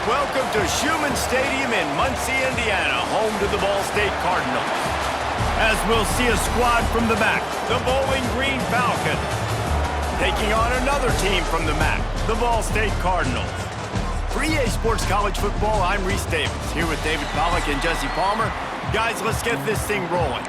Welcome to Schumann Stadium in Muncie, Indiana, home to the Ball State Cardinals. As we'll see a squad from the MAC, the Bowling Green Falcons. Taking on another team from the MAC, the Ball State Cardinals. For EA Sports College Football, I'm Reese Davis, here with David Pollack and Jesse Palmer. Guys, let's get this thing rolling.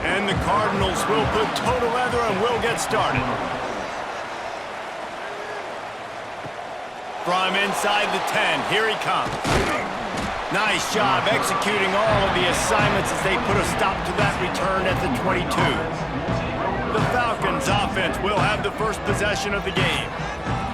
And the Cardinals will put toe to leather and will get started. From inside the 10, here he comes. Nice job executing all of the assignments as they put a stop to that return at the 22. The Falcons offense will have the first possession of the game.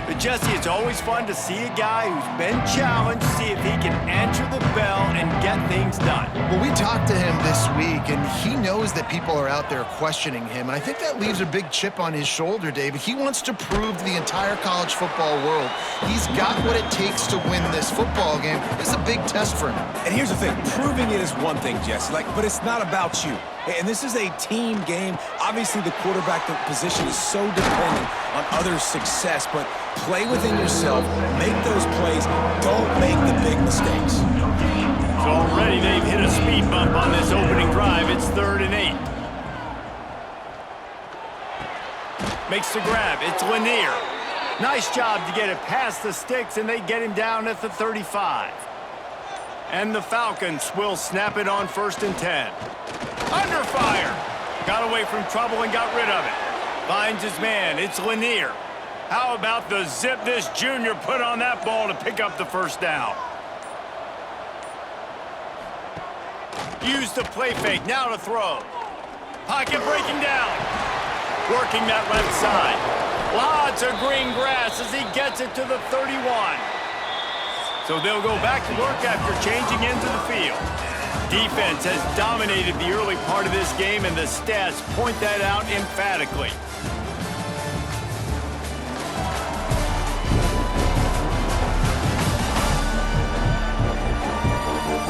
But Jesse, it's always fun to see a guy who's been challenged, see if he can answer the bell and get things done. Well, we talked to him this week, and he knows that people are out there questioning him, and I think that leaves a big chip on his shoulder, David. He wants to prove to the entire college football world he's got what it takes to win this football game. It's a big test for him. And here's the thing, proving it is one thing, Jesse, but it's not about you. And this is a team game. Obviously, the quarterback position is so dependent on others' success, but play within yourself, make those plays, don't make the big mistakes. So already they've hit a speed bump on this opening drive. It's 3rd and 8. Makes the grab. It's Lanier. Nice job to get it past the sticks, and they get him down at the 35. And the Falcons will snap it on 1st and 10. Under fire. Got away from trouble and got rid of it. Finds his man. It's Lanier. How about the zip this junior put on that ball to pick up the first down? Use the play fake. Now to throw. Pocket breaking down. Working that left side. Lots of green grass as he gets it to the 31. So they'll go back to work after changing into the field. Defense has dominated the early part of this game, and the stats point that out emphatically.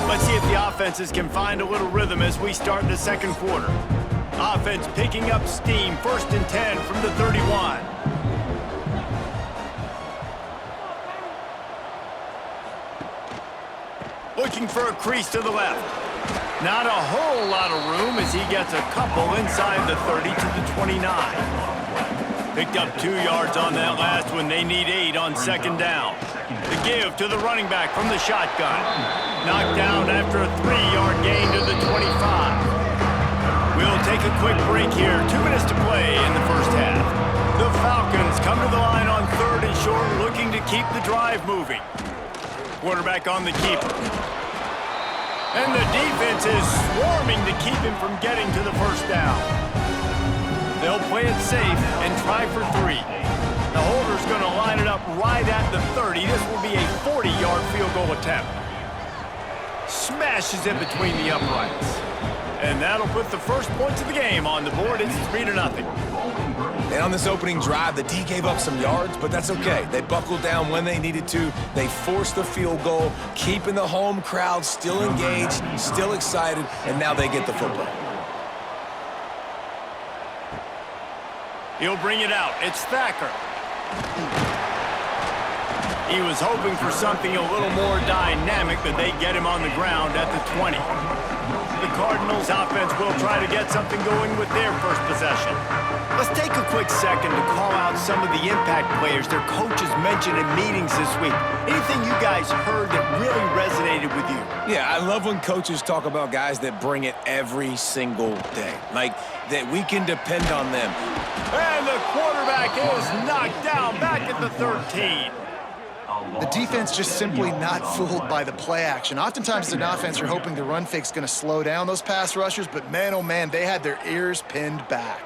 Let's see if the offenses can find a little rhythm as we start the second quarter. Offense picking up steam, 1st and 10 from the 31. Looking for a crease to the left. Not a whole lot of room as he gets a couple inside the 30 to the 29. Picked up 2 yards on that last one. They need 8 on 2nd down. The give to the running back from the shotgun. Knocked down after a 3-yard gain to the 25. We'll take a quick break here. 2 minutes to play in the first half. The Falcons come to the line on 3rd and short, looking to keep the drive moving. Quarterback on the keeper. And the defense is swarming to keep him from getting to the first down. They'll play it safe and try for 3. The holder's going to line it up right at the 30. This will be a 40-yard field goal attempt. Smashes it between the uprights. And that'll put the first points of the game on the board. It's 3-0. And on this opening drive, the D gave up some yards, but that's okay. They buckled down when they needed to. They forced the field goal, keeping the home crowd still engaged, still excited, and now they get the football. He'll bring it out. It's Thacker. He was hoping for something a little more dynamic, but they get him on the ground at the 20. The Cardinals offense will try to get something going with their first possession. Let's take a quick second to call out some of the impact players their coaches mentioned in meetings this week. Anything you guys heard that really resonated with you? Yeah, I love when coaches talk about guys that bring it every single day. Like, that we can depend on them. And the quarterback is knocked down back at the 13. The defense just simply not fooled by the play action. Oftentimes as an offense, you're hoping the run fake's going to slow down those pass rushers, but man, oh man, they had their ears pinned back.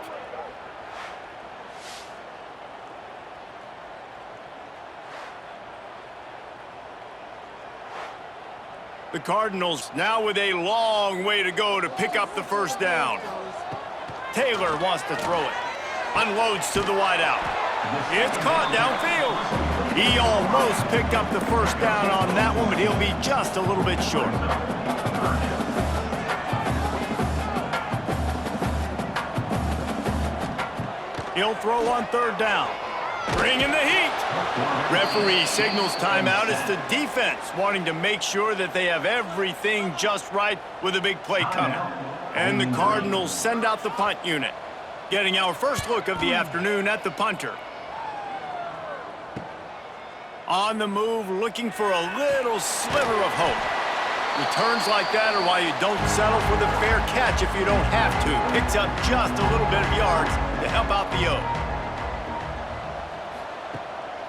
The Cardinals now with a long way to go to pick up the first down. Taylor wants to throw it. Unloads to the wideout. It's caught downfield. He almost picked up the first down on that one, but he'll be just a little bit short. He'll throw on third down. Bringing the heat. Referee signals timeout. It's the defense wanting to make sure that they have everything just right with a big play coming. And the Cardinals send out the punt unit. Getting our first look of the afternoon at the punter. On the move, looking for a little sliver of hope. Returns like that are why you don't settle for the fair catch if you don't have to. Picks up just a little bit of yards to help out the O.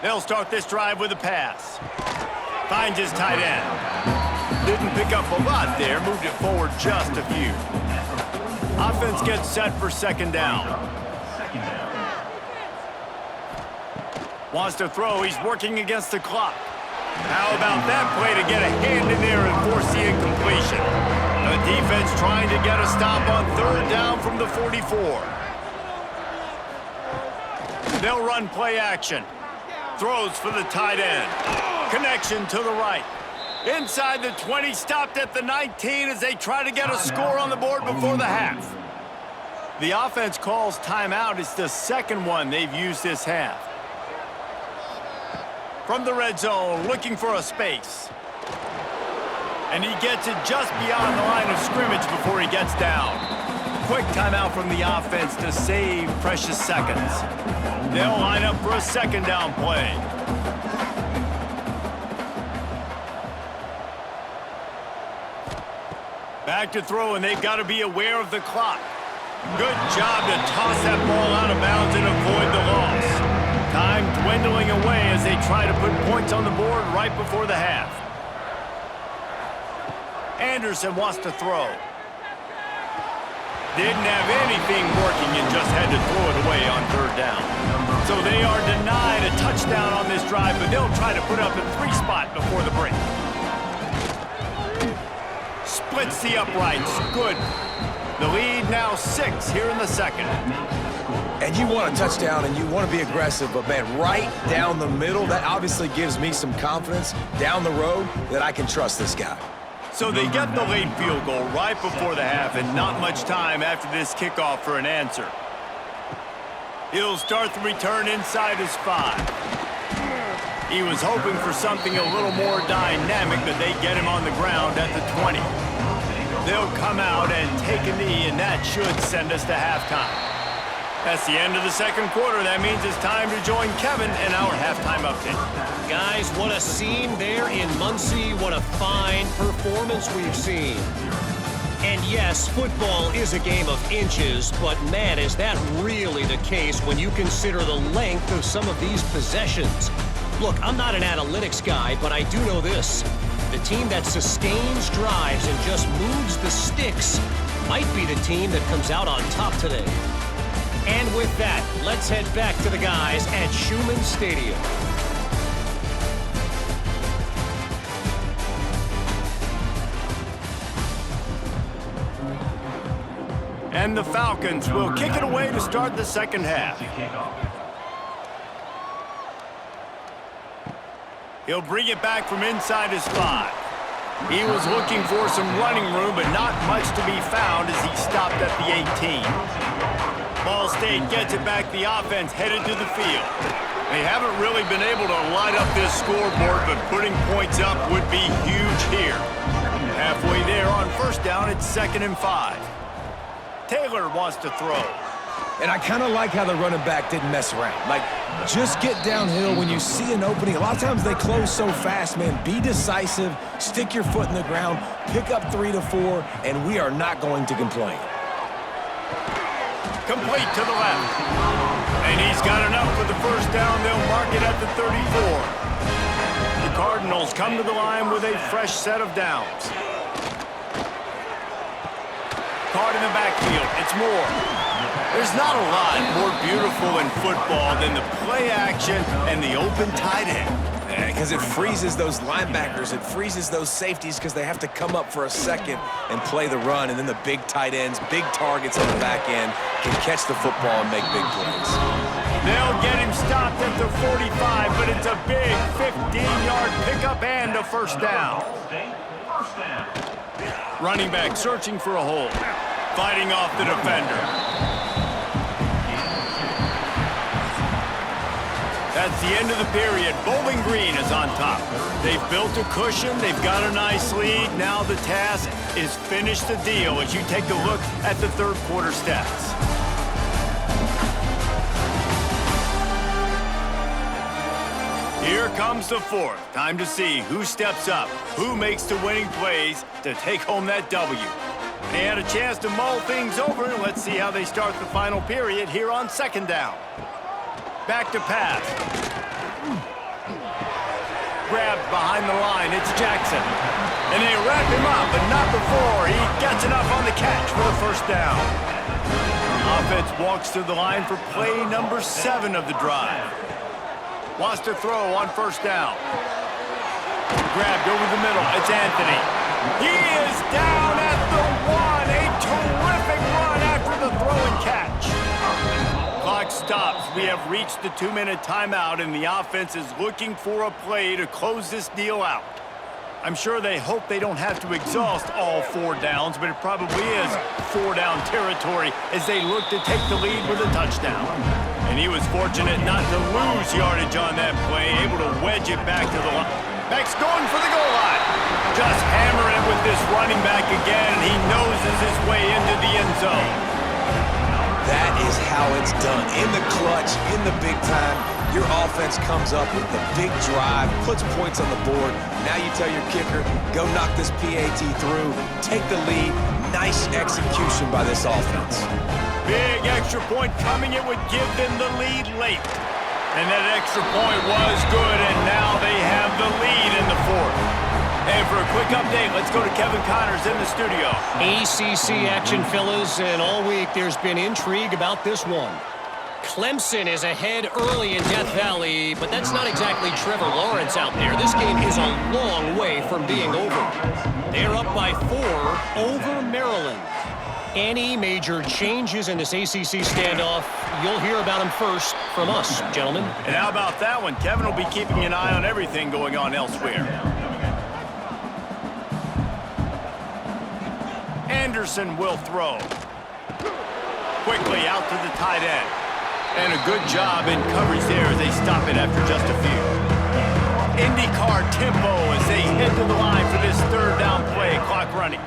They'll start this drive with a pass. Finds his tight end. Didn't pick up a lot there, moved it forward just a few. Offense gets set for second down. Wants to throw, he's working against the clock. How about that play to get a hand in there and force the incompletion? The defense trying to get a stop on third down from the 44. They'll run play action. Throws for the tight end. Connection to the right. Inside the 20, stopped at the 19 as they try to get a score on the board before the half. The offense calls timeout. It's the second one they've used this half. From the red zone, looking for a space. And he gets it just beyond the line of scrimmage before he gets down. Quick timeout from the offense to save precious seconds. They'll line up for a second down play. Back to throw, and they've got to be aware of the clock. Good job to toss that ball out of bounds and avoid the loss. Time dwindling away as they try to put points on the board right before the half. Anderson wants to throw. Didn't have anything working and just had to throw it away on third down. So they are denied a touchdown on this drive, but they'll try to put up a 3-spot before the break. Splits the uprights. Good. The lead now 6 here in the second. And you want a touchdown and you want to be aggressive, but man, right down the middle, that obviously gives me some confidence down the road that I can trust this guy. So they get the late field goal right before the half and not much time after this kickoff for an answer. He'll start the return inside his 5. He was hoping for something a little more dynamic, but they get him on the ground at the 20. They'll come out and take a knee, and that should send us to halftime. That's the end of the second quarter. That means it's time to join Kevin in our halftime update. Guys, what a scene there in Muncie. What a fine performance we've seen. And yes, football is a game of inches, but man, is that really the case when you consider the length of some of these possessions. Look, I'm not an analytics guy, but I do know this. The team that sustains drives and just moves the sticks might be the team that comes out on top today. And with that, let's head back to the guys at Schumann Stadium. And the Falcons will kick it away to start the second half. He'll bring it back from inside his 5. He was looking for some running room, but not much to be found as he stopped at the 18. Ball State gets it back. The offense headed to the field. They haven't really been able to light up this scoreboard, but putting points up would be huge here. Halfway there on first down, it's 2nd and 5. Taylor wants to throw. And I kind of like how the running back didn't mess around. Like, just get downhill when you see an opening. A lot of times they close so fast, man. Be decisive, stick your foot in the ground, pick up 3 to 4, and we are not going to complain. Complete to the left. And he's got enough for the first down. They'll mark it at the 34. The Cardinals come to the line with a fresh set of downs. Caught in the backfield. It's Moore. There's not a lot more beautiful in football than the play action and the open tight end. Because it freezes those linebackers. It freezes those safeties because they have to come up for a second and play the run. And then the big tight ends, big targets on the back end can catch the football and make big plays. They'll get him stopped at the 45, but it's a big 15-yard pickup and a first down. Running back searching for a hole. Fighting off the defender. That's the end of the period. Bowling Green is on top. They've built a cushion. They've got a nice lead. Now the task is finish the deal as you take a look at the third quarter stats. Here comes the fourth. Time to see who steps up, who makes the winning plays to take home that W. They had a chance to mull things over. Let's see how they start the final period here on second down. Back to pass. Grabbed behind the line. It's Jackson. And they wrap him up, but not before he gets enough on the catch for the first down. Offense walks to the line for play number 7 of the drive. Wants to throw on first down. Grabbed over the middle. It's Anthony. He is down at the 1. A terrific run after the throw and catch. Clock stops. We have reached the 2-minute timeout, and the offense is looking for a play to close this deal out. I'm sure they hope they don't have to exhaust all 4 downs, but it probably is 4-down territory as they look to take the lead with a touchdown. And he was fortunate not to lose yardage on that play, able to wedge it back to the line. Beck's going for the goal line. Just hammering it with this running back again, and he noses his way into the end zone. That is how it's done. In the clutch, in the big time, your offense comes up with the big drive, puts points on the board. Now you tell your kicker, go knock this PAT through, take the lead. Nice execution by this offense. Big extra point coming. It would give them the lead late. And that extra point was good, and now they have the lead in the fourth. And for a quick update, let's go to Kevin Connors in the studio. ACC action, fellas, and all week there's been intrigue about this one. Clemson is ahead early in Death Valley, but that's not exactly Trevor Lawrence out there. This game is a long way from being over. They're up by 4 over Maryland. Any major changes in this ACC standoff, you'll hear about them first from us, gentlemen. And how about that one? Kevin will be keeping an eye on everything going on elsewhere. Anderson will throw. Quickly out to the tight end. And a good job in coverage there as they stop it after just a few. IndyCar tempo as they head to the line for this third down play. Clock running.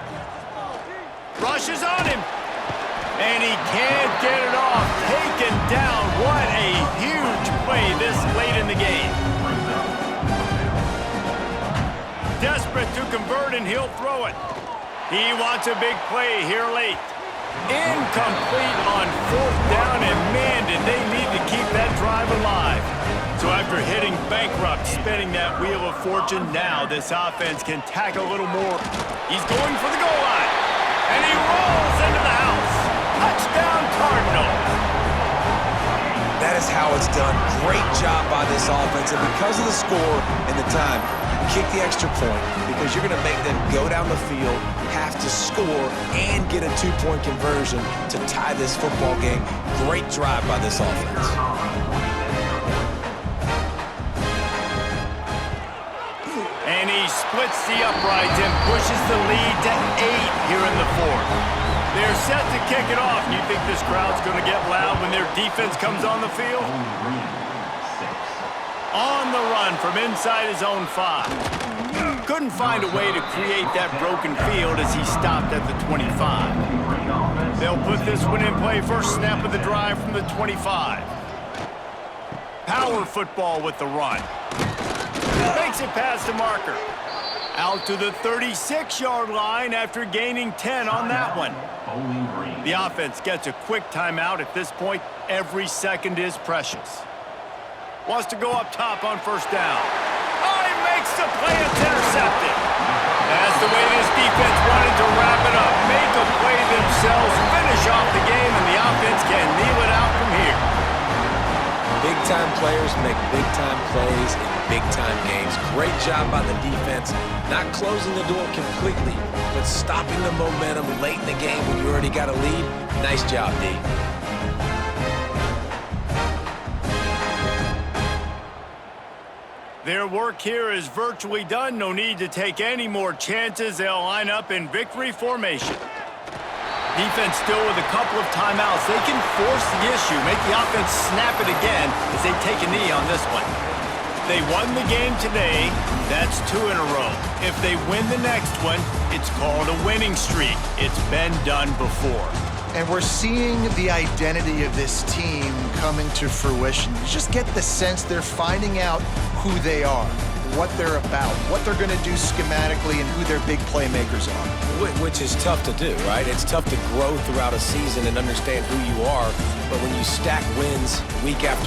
Rushes on him. And he can't get it off. Taken down. What a huge play this late in the game. Desperate to convert, and he'll throw it. He wants a big play here late. Incomplete on fourth down, and man, did they need to keep that drive alive. So after hitting bankrupt, spinning that wheel of fortune, now this offense can tack a little more. He's going for the goal line, and he rolls into the house. Touchdown, Cardinals. That is how it's done. Great job by this offense, and because of the score and the time, kick the extra point because you're going to make them go down the field, have to score, and get a 2-point conversion to tie this football game. Great drive by this offense. And he splits the uprights and pushes the lead to 8 here in the fourth. They're set to kick it off. You think this crowd's going to get loud when their defense comes on the field? On the run from inside his own 5. Couldn't find a way to create that broken field as he stopped at the 25. They'll put this one in play. First snap of the drive from the 25. Power football with the run. Makes it past the marker. Out to the 36-yard line after gaining 10 on that one. The offense gets a quick timeout. At this point, every second is precious. Wants to go up top on first down. Oh, he makes the play. It's intercepted. That's the way this defense wanted to wrap it up. Make a play themselves, finish off the game, and the offense can kneel it out from here. Big-time players make big-time plays in big-time games. Great job by the defense, not closing the door completely, but stopping the momentum late in the game when you already got a lead. Nice job, D. Their work here is virtually done. No need to take any more chances. They'll line up in victory formation. Defense still with a couple of timeouts. They can force the issue, make the offense snap it again as they take a knee on this one. They won the game today. That's 2 in a row. If they win the next one, it's called a winning streak. It's been done before. And we're seeing the identity of this team coming to fruition. You just get the sense they're finding out who they are, what they're about, what they're going to do schematically, and who their big playmakers are. Which is tough to do, right? It's tough to grow throughout a season and understand who you are. But when you stack wins week after